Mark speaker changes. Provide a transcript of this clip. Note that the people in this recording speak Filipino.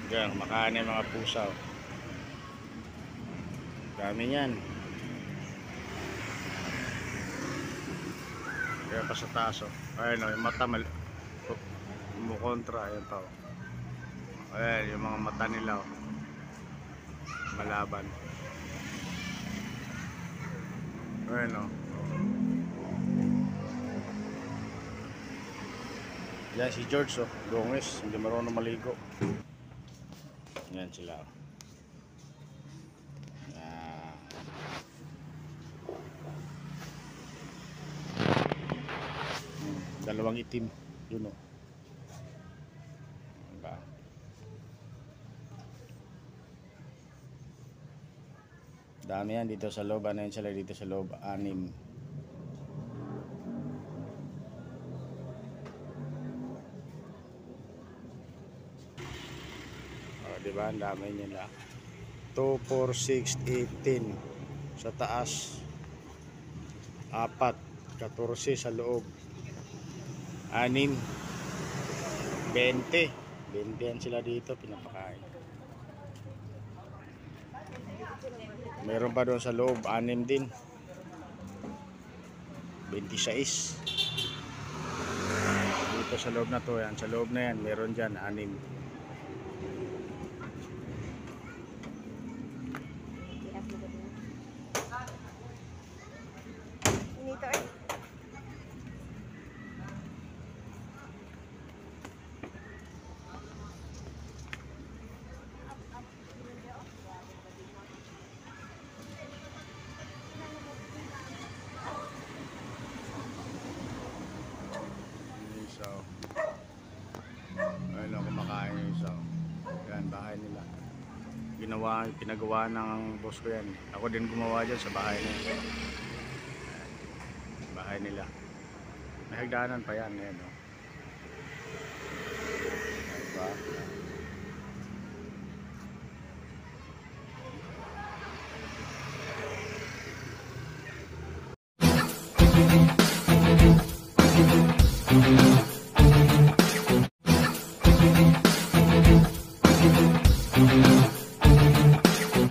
Speaker 1: Diyan, kumakain yung mga pusa. Oh. Dami yan. Kaya pa sa taas. Oh. Ayun o, yung mata kumukontra. Ayan pa. Oh. Ayan, yung mga mata nila. Oh. Malaban. Ayan o. Oh. Yan si George. Oh. Gongis. Hindi marunong maligo. Yan sila. Dalawang itim yun o. Diba? Dami yan dito sa loob. Ano yan sila dito sa loob? 6. O, diba? Ang dami nila. 2, 4, 6, 18 sa taas, 4, 14 sa loob, 6, 20 yan sila dito pinapakain. Meron pa doon sa loob, 6 din, 26 dito sa loob na to. Yan sa loob na yan, meron dyan 6. So, ayun lang, kumakain yung isa. Yan, bahay nila. Pinagawa ng boss ko yan. Ako din gumawa dyan sa bahay nila. Bahay nila. May hagdanan pa yan. Yan, no? Diba?